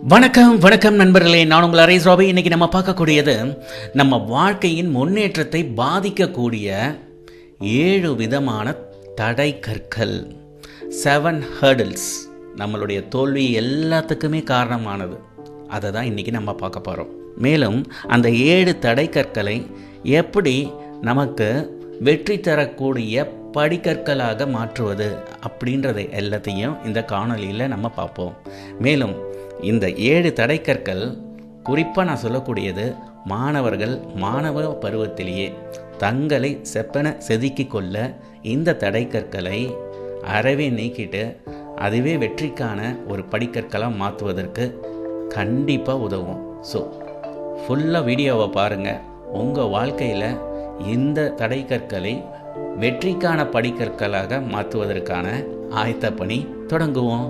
வணக்கம் வணக்கம் நண்பர்களே, நான் உங்கள் அரேஸ் ராபி. இன்றைக்கி நம்ம பார்க்கக்கூடியது நம்ம வாழ்க்கையின் முன்னேற்றத்தை பாதிக்கக்கூடிய 7 விதமான தடை கற்கள், 7 ஹர்டில்ஸ். நம்மளுடைய தோல்வி எல்லாத்துக்குமே காரணமானது. அதை தான் இன்றைக்கி நம்ம பார்க்க போகிறோம். மேலும் அந்த 7 தடை கற்களை எப்படி நமக்கு வெற்றி தரக்கூடிய படிக்கற்களாக மாற்றுவது அப்படின்றதை எல்லாத்தையும் இந்த காணொலியில் நம்ம பார்ப்போம். மேலும் இந்த 7 தடைக்கற்கள் குறிப்பாக நான் சொல்லக்கூடியது மாணவர்கள் மாணவ பருவத்திலேயே தங்களை செப்பன செதுக்கிக் கொள்ள இந்த தடைக்கற்களை அறவே நீக்கிட்டு அதுவே வெற்றிக்கான ஒரு படிக்கற்களாக மாற்றுவதற்கு கண்டிப்பாக உதவும். ஸோ ஃபுல்லாக வீடியோவை பாருங்கள். உங்கள் வாழ்க்கையில் இந்த தடைக்கற்களை வெற்றிக்கான படிக்கற்களாக மாற்றுவதற்கான ஆயத்த பணி தொடங்குவோம்.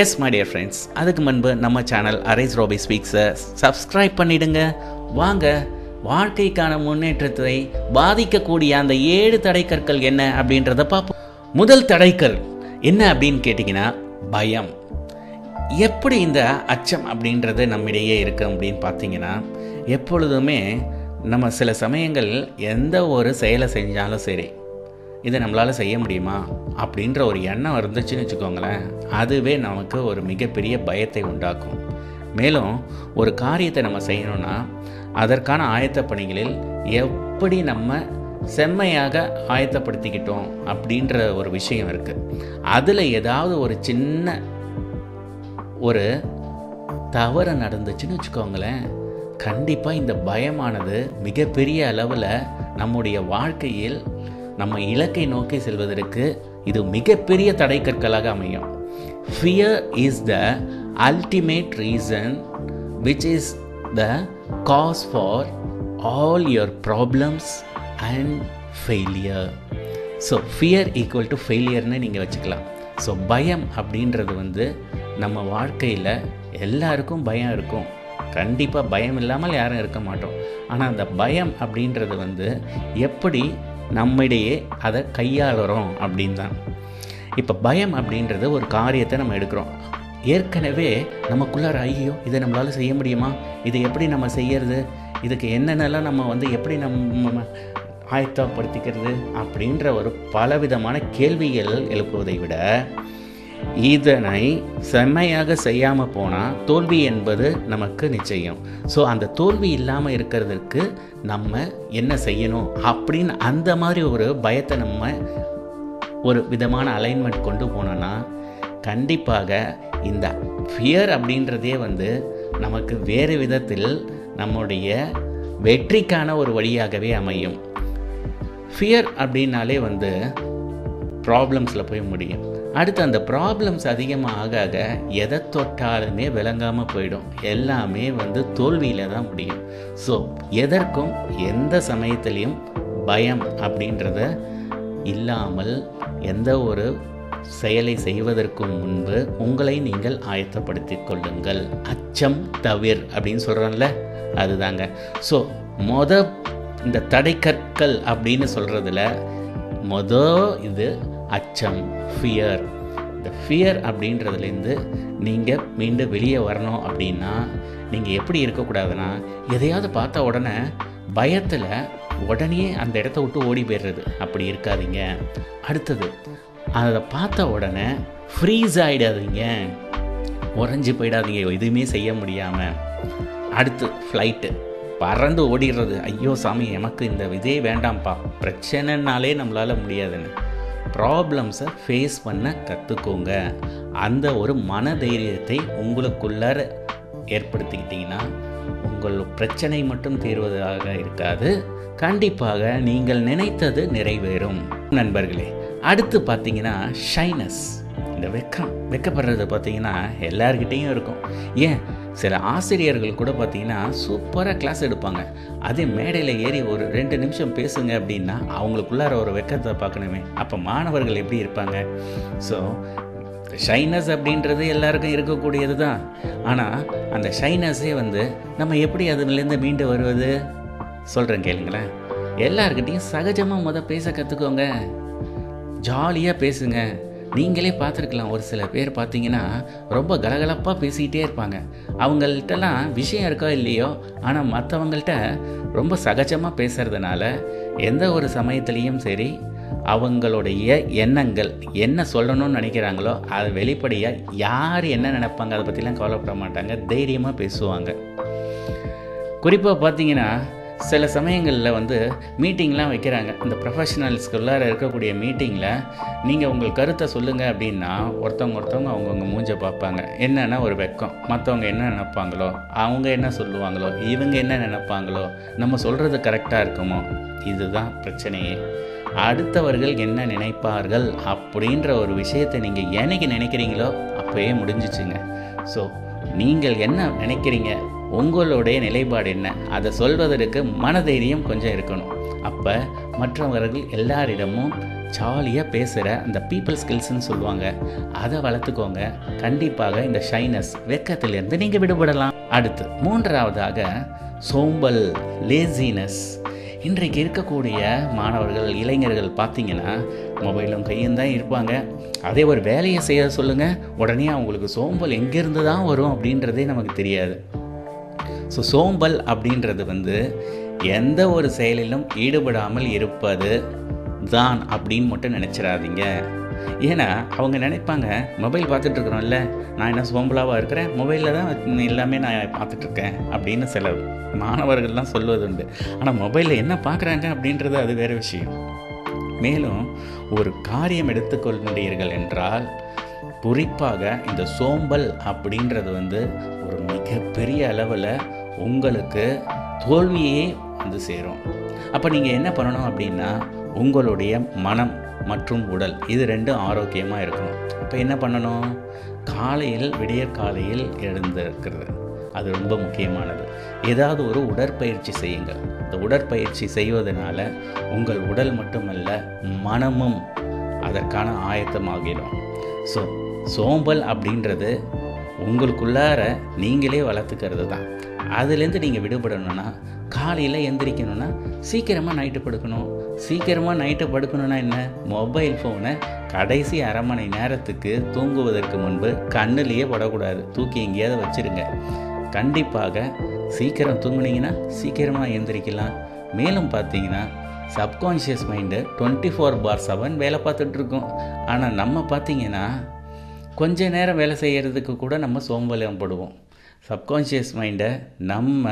எஸ் மை டியர் ஃப்ரெண்ட்ஸ், அதுக்கு முன்பு நம்ம சேனல் அரேஸ் ராபி ஸ்பீக்ஸை சப்ஸ்கிரைப் பண்ணிவிடுங்க. வாங்க வாழ்க்கைக்கான முன்னேற்றத்தை பாதிக்கக்கூடிய அந்த 7 தடைக்கற்கள் என்ன அப்படின்றத பார்ப்போம். முதல் தடைக்கல் என்ன அப்படின்னு கேட்டிங்கன்னா பயம். எப்படி இந்த அச்சம் அப்படின்றது நம்மிடையே இருக்குது அப்படின்னு பார்த்தீங்கன்னா, எப்பொழுதுமே நம்ம சில சமயங்கள் எந்த ஒரு செயலை செஞ்சாலும் சரி, இதை நம்மளால் செய்ய முடியுமா அப்படின்ற ஒரு எண்ணம் இருந்துச்சுன்னு வச்சுக்கோங்களேன், அதுவே நமக்கு ஒரு மிகப்பெரிய பயத்தை உண்டாக்கும். மேலும் ஒரு காரியத்தை நம்ம செய்யணும்னா அதற்கான ஆயத்த பணிகளில் எப்படி நம்ம செம்மையாக ஆயத்தப்படுத்திக்கிட்டோம் அப்படின்ற ஒரு விஷயம் இருக்குது. அதில் ஏதாவது ஒரு சின்ன ஒரு தவறு நடந்துச்சுன்னு வச்சுக்கோங்களேன், கண்டிப்பாக இந்த பயமானது மிகப்பெரிய அளவில் நம்முடைய வாழ்க்கையில் நம்ம இலக்கை நோக்கி செல்வதற்கு இது மிகப்பெரிய தடைக்கற்களாக அமையும். Fear is the ultimate reason which is the cause for all your problems and failure. So fear equal to failureன்னு நீங்கள் வச்சுக்கலாம். ஸோ பயம் அப்படின்றது நம்ம வாழ்க்கையில் எல்லாருக்கும் பயம் இருக்கும். கண்டிப்பாக பயம் இல்லாமல் யாரும் இருக்க மாட்டோம். ஆனால் அந்த பயம் அப்படின்றது எப்படி நம்மிடையே அதை கையாளுறோம் அப்படின்னு தான். இப்போ பயம் அப்படின்றது ஒரு காரியத்தை நம்ம எடுக்கிறோம். ஏற்கனவே நமக்குள்ளார ஐயோ இதை நம்மளால் செய்ய முடியுமா, இதை எப்படி நம்ம செய்யறது, இதுக்கு என்னென்னலாம் நம்ம எப்படி நம்ம ஆயத்தப்படுத்திக்கிறது அப்படின்ற ஒரு பலவிதமான கேள்விகள் எழுப்புவதை விட, இதனை செம்மையாக செய்யாமல் போனால் தோல்வி என்பது நமக்கு நிச்சயம். ஸோ அந்த தோல்வி இல்லாமல் இருக்கிறதுக்கு நம்ம என்ன செய்யணும் அப்படின்னு அந்த மாதிரி ஒரு பயத்தை நம்ம ஒரு விதமான அலைன்மெண்ட் கொண்டு போனோன்னா கண்டிப்பாக இந்த ஃபியர் அப்படின்றதே நமக்கு வேறு விதத்தில் நம்முடைய வெற்றிக்கான ஒரு வழியாகவே அமையும். ஃபியர் அப்படின்னாலே ப்ராப்ளம்ஸில் போய் முடியும். அடுத்து அந்த ப்ராப்ளம்ஸ் அதிகமாக ஆக எதை தொட்டாலுமே விளங்காமல் போயிடும். எல்லாமே தோல்வியில் தான் முடியும். ஸோ எதற்கும் எந்த சமயத்திலையும் பயம் அப்படின்றத இல்லாமல் எந்த ஒரு செயலை செய்வதற்கு முன்பு உங்களை நீங்கள் ஆயத்தப்படுத்தி கொள்ளுங்கள். அச்சம் தவிர் அப்படின்னு சொல்கிறோம்ல, அதுதாங்க. ஸோ இந்த தடைக்கற்கள் அப்படின்னு சொல்கிறதுல இது அச்சம், ஃபியர். இந்த ஃபியர் அப்படின்றதுலேருந்து நீங்கள் மீண்டும் வெளியே வரணும் அப்படின்னா நீங்கள் எப்படி இருக்கக்கூடாதுன்னா, எதையாவது பார்த்த உடனே பயத்தில் உடனே அந்த இடத்த விட்டு ஓடி போயிடுறது, அப்படி இருக்காதீங்க. அடுத்தது, அதை பார்த்த உடனே ஃப்ரீஸ் ஆகிடாதீங்க, உறைஞ்சி போயிடாதீங்க எதுவுமே செய்ய முடியாமல். அடுத்து ஃப்ளைட்டு பறந்து ஓடிடுறது, ஐயோ சாமி எனக்கு இந்த இதே வேண்டாம்ப்பா, பிரச்சனைனாலே நம்மளால் முடியாதுன்னு. ப்ராப்ளம்ஸை ஃபேஸ் பண்ண கற்றுக்கோங்க. அந்த ஒரு மனதைரியத்தை உங்களுக்குள்ளார ஏற்படுத்திக்கிட்டிங்கன்னா உங்கள் பிரச்சனை மட்டும் தீர்வதாக இருக்காது, கண்டிப்பாக நீங்கள் நினைத்தது நிறைவேறும். நண்பர்களே, அடுத்து பார்த்தீங்கன்னா ஷைனஸ். இந்த வெக்கப்படுறது பார்த்தீங்கன்னா எல்லார்கிட்டேயும் இருக்கும். ஏன் சில ஆசிரியர்கள் கூட பார்த்தீங்கன்னா சூப்பராக கிளாஸ் எடுப்பாங்க, அதே மேடையில் ஏறி ஒரு 2 நிமிஷம் பேசுங்க அப்படின்னா அவங்களுக்குள்ளார ஒரு வெக்கத்தை பார்க்கணுமே. அப்போ மாணவர்கள் எப்படி இருப்பாங்க? ஸோ ஷைனஸ் அப்படின்றது எல்லாருக்கும் இருக்கக்கூடியது தான். ஆனால் அந்த ஷைனஸே நம்ம எப்படி அதுலேருந்து மீண்டு வருவது சொல்கிறேன் கேளுங்களேன். எல்லாருக்கிட்டையும் சகஜமாக பேச கற்றுக்கோங்க. ஜாலியாக பேசுங்க. நீங்களே பார்த்துருக்கலாம், ஒரு சில பேர் பார்த்தீங்கன்னா ரொம்ப கலகலப்பாக பேசிக்கிட்டே இருப்பாங்க. அவங்கள்ட்டலாம் விஷயம் இருக்கோ இல்லையோ, ஆனால் மற்றவங்கள்ட்ட ரொம்ப சகஜமாக பேசுகிறதுனால எந்த ஒரு சமயத்துலேயும் சரி அவங்களுடைய எண்ணங்கள் என்ன சொல்லணும்னு நினைக்கிறாங்களோ அதை வெளிப்படையாக யார் என்ன நினைப்பாங்க அதை பற்றிலாம் கவலைப்பட மாட்டாங்க, தைரியமாக பேசுவாங்க. குறிப்பாக பார்த்தீங்கன்னா சில சமயங்களில் மீட்டிங்லாம் வைக்கிறாங்க. இந்த ப்ரொஃபஷனல்ஸ்குள்ளார இருக்கக்கூடிய மீட்டிங்கில் நீங்கள் உங்கள் கருத்தை சொல்லுங்கள் அப்படின்னா ஒருத்தவங்க அவங்கவுங்க மூஞ்ச பார்ப்பாங்க. என்னென்னா ஒரு வெக்கம், மற்றவங்க என்ன நினைப்பாங்களோ, அவங்க என்ன சொல்லுவாங்களோ, இவங்க என்ன நினைப்பாங்களோ, நம்ம சொல்கிறது கரெக்டாக இருக்குமோ, இதுதான் பிரச்சனையே. அடுத்தவர்கள் என்ன நினைப்பார்கள் அப்படின்ற ஒரு விஷயத்தை நீங்கள் என்னைக்கு நினைக்கிறீங்களோ அப்போயே முடிஞ்சிச்சுங்க. ஸோ நீங்கள் என்ன நினைக்கிறீங்க, உங்களுடைய நிலைப்பாடு என்ன, அதை சொல்வதற்கு மனதைரியம் கொஞ்சம் இருக்கணும். அப்போ மற்றவர்கள் எல்லாரிடமும் ஜாலியாக பேசுகிற அந்த பீப்புள் ஸ்கில்ஸ்ன்னு சொல்லுவாங்க, அதை வளர்த்துக்கோங்க. கண்டிப்பாக இந்த ஷைனஸ், வெக்கத்திலிருந்து நீங்கள் விடுபடலாம். அடுத்து 3வதாக சோம்பல், லேசினஸ். இன்றைக்கு இருக்கக்கூடிய மாணவர்கள், இளைஞர்கள் பார்த்திங்கன்னா மொபைலும் கையும் தான் இருப்பாங்க. அதே ஒரு வேலையை செய்ய சொல்லுங்கள், உடனே அவங்களுக்கு சோம்பல் எங்கேருந்து தான் வரும் அப்படின்றதே நமக்கு தெரியாது. ஸோ சோம்பல் அப்படின்றது எந்த ஒரு செயலிலும் ஈடுபடாமல் இருப்பது தான் அப்படின்னு மட்டும் நினச்சிடாதீங்க. ஏன்னா அவங்க நினைப்பாங்க, மொபைல் பார்த்துட்ருக்குறோம்ல, நான் என்ன சோம்பலாவாக இருக்கிறேன், மொபைலில் தான் எல்லாமே நான் பார்த்துட்ருக்கேன் அப்படின்னு சில மாணவர்கள்லாம் சொல்வது உண்டு. ஆனால் மொபைலில் என்ன பார்க்குறாங்க அப்படின்றது அது வேறு விஷயம். மேலும் ஒரு காரியம் எடுத்துக்கொள்கிறீர்கள் என்றால் குறிப்பாக இந்த சோம்பல் அப்படின்றது ஒரு மிகப்பெரிய அளவில் உங்களுக்கு தோல்வியே சேரும். அப்போ நீங்கள் என்ன பண்ணணும் அப்படின்னா உங்களுடைய மனம் மற்றும் உடல் இது ரெண்டும் ஆரோக்கியமாக இருக்கணும். அப்போ என்ன பண்ணணும், விடியற் காலையில் எழுந்திருக்கிறது அது ரொம்ப முக்கியமானது. ஏதாவது ஒரு உடற்பயிற்சி செய்யுங்கள். இந்த உடற்பயிற்சி செய்வதனால உங்கள் உடல் மட்டுமல்ல மனமும் அதற்கான ஆயத்தமாகிடும். ஸோ சோம்பல் அப்படின்றது உங்களுக்குள்ளார நீங்களே வளர்த்துக்கிறது தான். அதுலேருந்து நீங்கள் விடுபடணும்னா காலையில் எந்திரிக்கணும்னா சீக்கிரமாக நைட்டு படுக்கணும். சீக்கிரமாக நைட்டு படுக்கணுன்னா என்ன, மொபைல் ஃபோனை கடைசி அரை மணி நேரத்துக்கு தூங்குவதற்கு முன்பு கண்ணுலேயே படக்கூடாது, தூக்கி எங்கேயாவது வச்சுருங்க. கண்டிப்பாக சீக்கிரம் தூங்குனீங்கன்னா சீக்கிரமாக எந்திரிக்கலாம். மேலும் பார்த்தீங்கன்னா சப்கான்ஷியஸ் மைண்டு 24/7 வேலை பார்த்துட்ருக்கோம். ஆனால் நம்ம பார்த்திங்கன்னா கொஞ்ச நேரம் வேலை செய்கிறதுக்கு கூட நம்ம சோம்பேறிப்படுவோம். சப்கான்ஷியஸ் மைண்டை நம்ம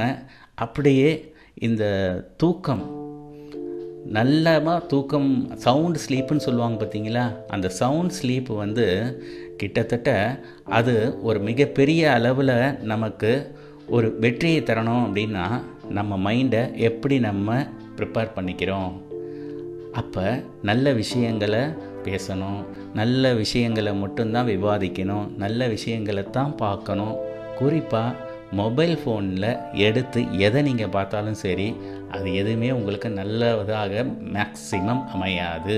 அப்படியே இந்த தூக்கம் தூக்கம் சவுண்ட் ஸ்லீப்புன்னு சொல்லுவாங்க பார்த்தீங்களா, அந்த சவுண்ட் ஸ்லீப்பு கிட்டத்தட்ட அது ஒரு மிகப்பெரிய அளவில் நமக்கு ஒரு வெற்றியை தரணும். அப்படின்னா நம்ம மைண்டை எப்படி நம்ம ப்ரிப்பேர் பண்ணிக்கிறோம். அப்போ நல்ல விஷயங்களை பேசணும், நல்ல விஷயங்களை மட்டும்தான் விவாதிக்கணும், நல்ல விஷயங்களை தான் பார்க்கணும். குறிப்பாக மொபைல் ஃபோனில் எடுத்து எதை நீங்கள் பார்த்தாலும் சரி, அது எதுவுமே உங்களுக்கு நல்லதாக மேக்ஸிமம் அமையாது.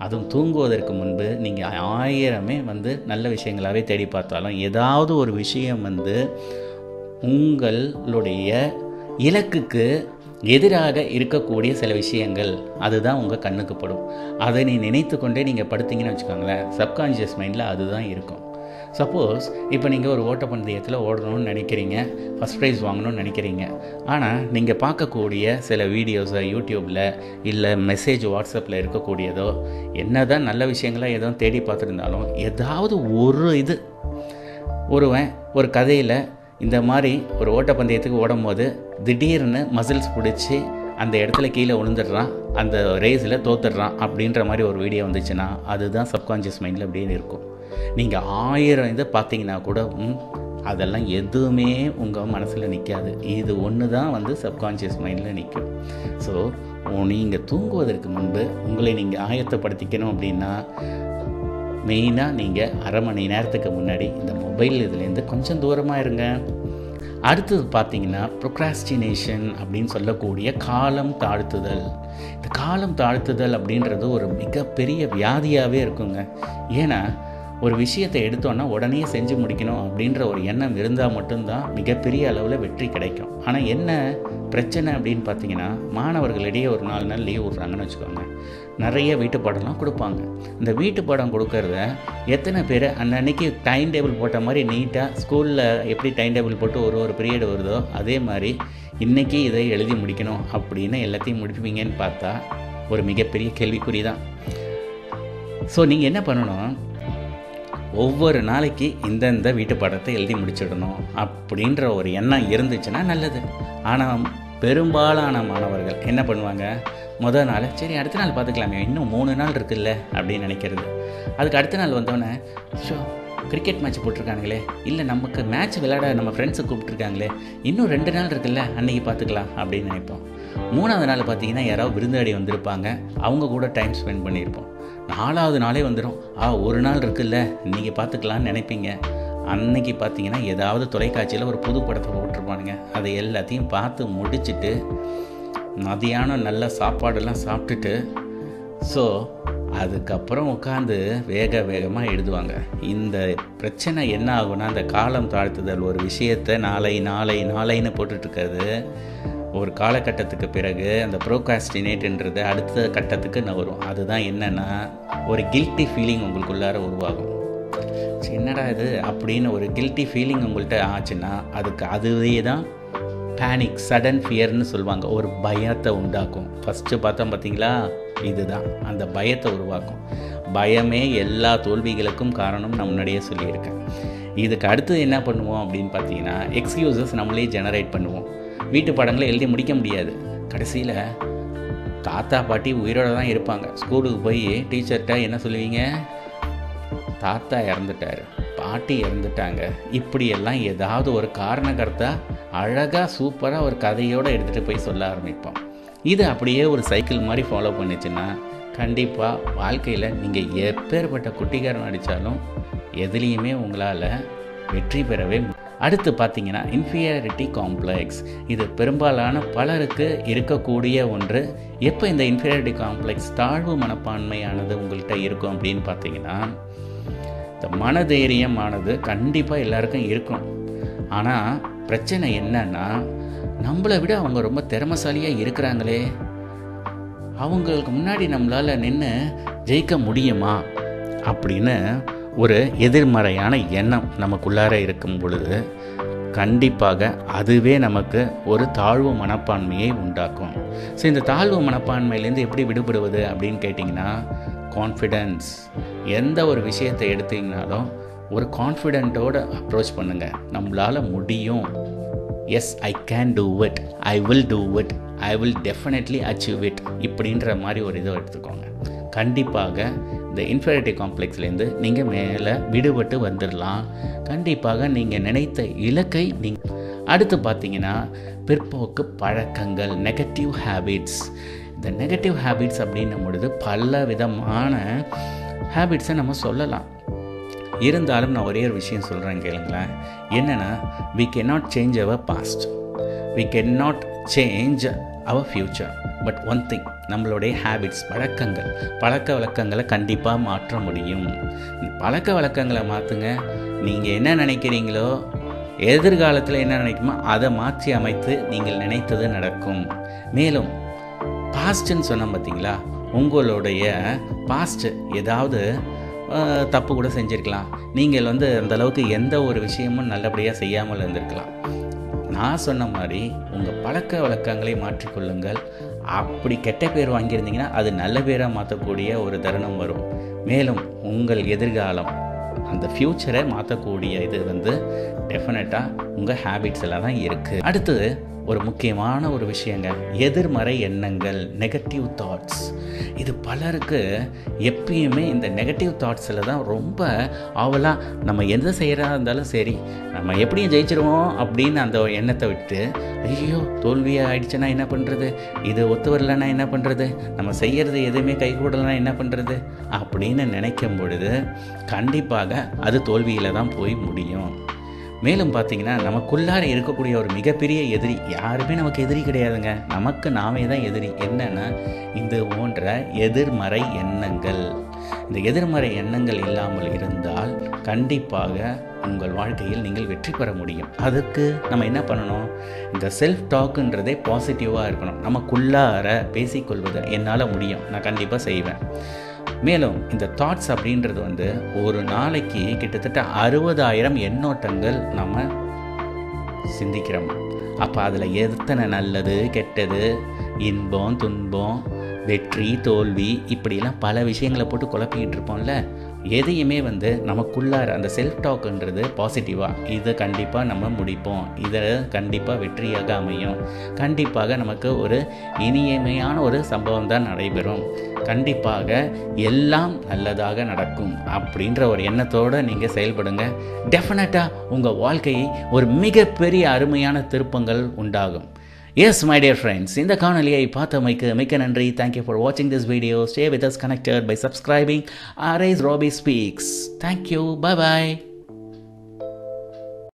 அதுவும் தூங்குவதற்கு முன்பு நீங்கள் 1000 நல்ல விஷயங்களாகவே தேடி பார்த்தாலும் ஏதாவது ஒரு விஷயம் உங்களுடைய இலக்குக்கு எதிராக இருக்கக்கூடிய சில விஷயங்கள் அதுதான் உங்கள் கண்ணுக்கு படும். அதை நினைத்து கொண்டே நீங்கள் படுத்தீங்கன்னு வச்சுக்கோங்களேன், சப்கான்ஷியஸ் மைண்டில் அதுதான் இருக்கும். சப்போஸ் இப்போ நீங்கள் ஒரு ஓட்டப்பந்தயத்தில் ஓடணும்னு நினைக்கிறீங்க, ஃபஸ்ட் ப்ரைஸ் வாங்கணும்னு நினைக்கிறீங்க. ஆனால் நீங்கள் பார்க்கக்கூடிய சில வீடியோஸை யூடியூப்பில் இல்லை மெசேஜ் வாட்ஸ்அப்பில் இருக்கக்கூடியதோ என்ன தான் நல்ல விஷயங்களாக எதுவும் தேடி பார்த்துருந்தாலும் ஏதாவது ஒரு கதையில் இந்த மாதிரி ஒரு ஓட்டப்பந்தயத்துக்கு ஓடும்போது திடீர்னு மசில்ஸ் பிடிச்சி அந்த இடத்துல கீழே விழுந்துடுறான், அந்த ரேஸில் தோத்துடுறான் அப்படின்ற மாதிரி ஒரு வீடியோ வந்துச்சுன்னா அதுதான் சப்கான்ஷியஸ் மைண்டில் அப்படியே இருக்கும். நீங்கள் 1000 பார்த்தீங்கன்னா கூட அதெல்லாம் எதுவுமே உங்கள் மனசில் நிற்காது. இது ஒன்று தான் சப்கான்ஷியஸ் மைண்டில் நிற்கும். ஸோ நீங்கள் தூங்குவதற்கு முன்பு உங்களை நீங்கள் ஆயத்தப்படுத்திக்கணும் அப்படின்னா மெயினாக நீங்கள் அரை மணி நேரத்துக்கு முன்னாடி இந்த மொபைல் இதுலேருந்து கொஞ்சம் தூரமாக இருங்க. அடுத்தது பார்த்தீங்கன்னா ப்ரொக்ராஸ்டினேஷன் அப்படின்னு சொல்லக்கூடிய காலம் தாழ்த்துதல். இந்த காலம் தாழ்த்துதல் அப்படின்றது ஒரு மிகப்பெரிய வியாதியாகவே இருக்குங்க. ஏன்னா ஒரு விஷயத்தை எடுத்தோன்னா உடனே செஞ்சு முடிக்கணும் அப்படின்ற ஒரு எண்ணம் இருந்தால் மட்டும்தான் மிகப்பெரிய அளவில் வெற்றி கிடைக்கும். ஆனால் என்ன பிரச்சனை அப்படின்னு பார்த்தீங்கன்னா, மாணவர்களிடையே ஒரு 4 நாள் லீவ் விட்றாங்கன்னு வச்சுக்கோங்க, நிறைய வீட்டு பாடம்லாம் கொடுப்பாங்க. இந்த வீட்டு பாடம் கொடுக்கறத எத்தனை பேர் அன்னன்னைக்கு டைம் டேபிள் போட்ட மாதிரி நீட்டாக ஸ்கூலில் எப்படி டைம் டேபிள் போட்டு ஒரு பீரியட் வருதோ அதே மாதிரி இன்றைக்கி இதை எழுதி முடிக்கணும் அப்படின்னு எல்லாத்தையும் முடிப்பீங்கன்னு பார்த்தா ஒரு மிகப்பெரிய கேள்விக்குறி தான். ஸோ நீங்கள் என்ன பண்ணணும், ஒவ்வொரு நாளைக்கு இந்தந்த வீட்டு பாடத்தை எழுதி முடிச்சிடணும் அப்படின்ற ஒரு எண்ணம் இருந்துச்சுன்னா நல்லது. ஆனால் பெரும்பாலான மாணவர்கள் என்ன பண்ணுவாங்க, முதல் நாள் சரி அடுத்த நாள் பார்த்துக்கலாமே, இன்னும் 3 நாள் இருக்குல்ல அப்படின்னு நினைக்கிறது. அதுக்கு அடுத்த நாள் வந்தோடனே கிரிக்கெட் மேட்ச் போட்டிருக்காங்களே, இல்லை நமக்கு மேட்ச் விளையாட நம்ம ஃப்ரெண்ட்ஸை கூப்பிட்ருக்காங்களே, இன்னும் 2 நாள் இருக்குல்ல அன்றைக்கி பார்த்துக்கலாம் அப்படின்னு நினைப்போம். 3ஆவது நாள் பார்த்திங்கன்னா யாராவது விருந்தாடி வந்திருப்பாங்க, அவங்க கூட டைம் ஸ்பெண்ட் பண்ணியிருப்போம். 4ஆவது நாளே வந்துடும், ஒரு நாள் இருக்குல்ல இன்றைக்கி பார்த்துக்கலான்னு நினைப்பீங்க. அன்னைக்கு பார்த்தீங்கன்னா ஏதாவது தொலைக்காட்சியில் ஒரு புது படத்தை போட்டிருப்பானுங்க, அதை எல்லாத்தையும் பார்த்து முடிச்சுட்டு மதியானம் நல்ல சாப்பாடெல்லாம் சாப்பிட்டுட்டு அதுக்கப்புறம் உட்காந்து வேகமாக எழுதுவாங்க. இந்த பிரச்சனை என்ன ஆகுனா, அந்த காலம் தாழ்த்துதல் ஒரு விஷயத்தை நாளைன்னு போட்டுட்ருக்கிறது ஒரு காலகட்டத்துக்கு பிறகு அந்த ப்ரோகாஸ்டினேட்ன்றது அடுத்த கட்டத்துக்கு வரும். அதுதான் என்னென்னா, ஒரு கில்ட்டி ஃபீலிங் உங்களுக்குள்ளார உருவாகும். என்னடா இது அப்படின்னு ஒரு கில்ட்டி ஃபீலிங் உங்கள்கிட்ட ஆச்சுன்னா அதுவே தான் பேனிக், சடன் ஃபியர்னு சொல்லுவாங்க. ஒரு பயத்தை உண்டாக்கும். ஃபஸ்ட்டு பார்த்தோம் பார்த்தீங்களா, இதுதான் அந்த பயத்தை உருவாக்கும். பயமே எல்லா தோல்விகளுக்கும் காரணம் நான் முன்னாடியே சொல்லியிருக்கேன். இதுக்கு அடுத்து என்ன பண்ணுவோம் அப்படின்னு பார்த்தீங்கன்னா, எக்ஸ்கியூசஸ் நம்மளே ஜெனரேட் பண்ணுவோம். வீட்டு பாடங்களை எழுதி முடிக்க முடியாது. கடைசியில் தாத்தா பாட்டி உயிரோடு தான் இருப்பாங்க. ஸ்கூலுக்கு போய் டீச்சர்கிட்ட என்ன சொல்லுவீங்க, தாத்தா இறந்துட்டார், பாட்டி இறந்துட்டாங்க, இப்படியெல்லாம் ஏதாவது ஒரு காரணக்கர்த்தா அழகாக சூப்பராக ஒரு கதையோடு எடுத்துகிட்டு போய் சொல்ல ஆரம்பிப்போம். இது அப்படியே ஒரு சைக்கிள் மாதிரி ஃபாலோ பண்ணிச்சுன்னா கண்டிப்பாக வாழ்க்கையில் நீங்கள் எப்பேற்பட்ட குட்டிக்காரன் அடித்தாலும் எதுலேயுமே உங்களால் வெற்றி பெறவே முடியும். அடுத்து பார்த்தீங்கன்னா இன்ஃபீரியாரிட்டி காம்ப்ளெக்ஸ். இது பெரும்பாலான பலருக்கு இருக்கக்கூடிய ஒன்று. எப்போ இந்த இன்ஃபீரியாரிட்டி காம்ப்ளெக்ஸ், தாழ்வு மனப்பான்மையானது உங்கள்கிட்ட இருக்கும் அப்படின்னு பார்த்தீங்கன்னா, இந்த மனதைரியமானது கண்டிப்பாக எல்லாருக்கும் இருக்கும். ஆனால் பிரச்சனை என்னன்னா, நம்மளை விட அவங்க ரொம்ப திறமைசாலியாக இருக்கிறாங்களே, அவங்களுக்கு முன்னாடி நம்மளால் நின்று ஜெயிக்க முடியுமா அப்படின்னு ஒரு எதிர்மறையான எண்ணம் நமக்குள்ளார இருக்கும் பொழுது கண்டிப்பாக அதுவே நமக்கு ஒரு தாழ்வு மனப்பான்மையை உண்டாக்கும். ஸோ இந்த தாழ்வு மனப்பான்மையிலேருந்து எப்படி விடுபடுவது அப்படின்னு கேட்டிங்கன்னா, கான்ஃபிடென்ஸ். எந்த ஒரு விஷயத்தை எடுத்தீங்கனாலும் ஒரு கான்ஃபிடென்ட்டோடு அப்ரோச் பண்ணுங்கள். நம்மளால் முடியும், yes I can do it, I will do it, I will definitely achieve it இப்படின்ற மாதிரி ஒரு இதை எடுத்துக்கோங்க. கண்டிப்பாக இந்த இன்ஃபீரியாரிட்டி காம்ப்ளெக்ஸ்லேருந்து நீங்கள் மேலே விடுபட்டு வந்துடலாம். கண்டிப்பாக நீங்கள் நினைத்த இலக்கை அடுத்து பார்த்தீங்கன்னா, பிற்போக்கு பழக்கங்கள், நெகட்டிவ் ஹேபிட்ஸ். இந்த நெகட்டிவ் ஹேபிட்ஸ் அப்படின்னும் பொழுது பல விதமான ஹேபிட்ஸை நம்ம சொல்லலாம். இருந்தாலும் நான் ஒரே ஒரு விஷயம் சொல்கிறேன் கேளுங்களேன். என்னென்னா, we cannot change our past, we cannot change our future, but one thing, நம்மளுடைய ஹேபிட்ஸ், பழக்க வழக்கங்களை கண்டிப்பாக மாற்ற முடியும். பழக்க வழக்கங்களை மாற்றுங்க. நீங்கள் என்ன நினைக்கிறீங்களோ, எதிர்காலத்தில் என்ன நினைக்குமோ அதை மாற்றி அமைத்து நீங்கள் நினைத்தது நடக்கும். மேலும் பாஸ்ட்டுன்னு சொன்னோம் பார்த்தீங்களா, உங்களுடைய பாஸ்ட்டு ஏதாவது தப்பு கூட செஞ்சுருக்கலாம். நீங்கள் அந்தளவுக்கு எந்த ஒரு விஷயமும் நல்லபடியாக செய்யாமல் இருந்திருக்கலாம். நான் சொன்ன மாதிரி உங்கள் பழக்க வழக்கங்களை மாற்றிக்கொள்ளுங்கள். அப்படி கெட்ட பேர் வாங்கியிருந்தீங்கன்னா அது நல்ல பேராக மாற்றக்கூடிய ஒரு தருணம் வரும். மேலும் உங்கள் எதிர்காலம், அந்த ஃப்யூச்சரை மாற்றக்கூடிய இது டெஃபினட்டாக உங்கள் ஹேபிட்ஸில் தான் இருக்குது. அடுத்தது ஒரு முக்கியமான ஒரு விஷயங்க, எதிர்மறை எண்ணங்கள், நெகட்டிவ் தாட்ஸ். இது பலருக்கு எப்பயுமே இந்த நெகட்டிவ் தாட்ஸில் தான் ரொம்ப ஆவலாக, நம்ம எந்த செய்கிறதா இருந்தாலும் சரி நம்ம எப்படியும் ஜெயிச்சிருவோம் அப்படின்னு அந்த எண்ணத்தை விட்டு, ஐயோ தோல்வியாக ஆயிடுச்சுன்னா என்ன பண்ணுறது, இது ஒத்து வரலன்னா என்ன பண்ணுறது, நம்ம செய்கிறது எதுவுமே கைகூடலைன்னா என்ன பண்ணுறது அப்படின்னு நினைக்கும் பொழுது கண்டிப்பாக அது தோல்வியில் தான் போய் முடியும். மேலும் பார்த்திங்கன்னா, நமக்குள்ளார இருக்கக்கூடிய ஒரு மிகப்பெரிய எதிரி, யாருமே நமக்கு எதிரி கிடையாதுங்க, நமக்கு நாமே தான் எதிரி. என்னென்னா, இது போன்ற எதிர்மறை எண்ணங்கள். இந்த எதிர்மறை எண்ணங்கள் இல்லாமல் இருந்தால் கண்டிப்பாக உங்கள் வாழ்க்கையில் நீங்கள் வெற்றி பெற முடியும். அதுக்கு நம்ம என்ன பண்ணணும்? இந்த செல்ஃப் டாக்குன்றதே பாசிட்டிவாக இருக்கணும். நமக்குள்ளார பேசிக்கொள்வது என்னால் முடியும், நான் கண்டிப்பாக செய்வேன். மேலும் இந்த தாட்ஸ் அப்படின்றது ஒரு நாளைக்கு கிட்டத்தட்ட 60,000 எண்ணோட்டங்கள் நம்ம சிந்திக்கிறோம். அப்போ அதில் எத்தனை நல்லது, கெட்டது, இன்பம், துன்பம், வெற்றி, தோல்வி, இப்படிலாம் பல விஷயங்களை போட்டு குழப்பிக்கிட்டு இருப்போம்ல. எதையுமே நமக்குள்ளார அந்த செல்ஃப் டாக்குன்றது பாசிட்டிவாக, இதை கண்டிப்பாக நம்ம முடிப்போம், இதை கண்டிப்பாக வெற்றியாக அமையும், கண்டிப்பாக நமக்கு ஒரு இனிமையான ஒரு சம்பவம் தான் நடைபெறும், கண்டிப்பாக எல்லாம் நல்லதாக நடக்கும் அப்படின்ற ஒரு எண்ணத்தோடு நீங்கள் செயல்படுங்க. டெஃபினட்டாக உங்கள் வாழ்க்கையை ஒரு மிகப்பெரிய அருமையான திருப்பங்கள் உண்டாகும். எஸ் மை டியர் ஃப்ரெண்ட்ஸ், இந்த காணொலியை பார்த்தமைக்கு மிக்க நன்றி. தேங்க்யூ ஃபார் வாட்சிங் this video. Stay with us connected by subscribing Arise Robbie Speaks. Thank you. Bye bye.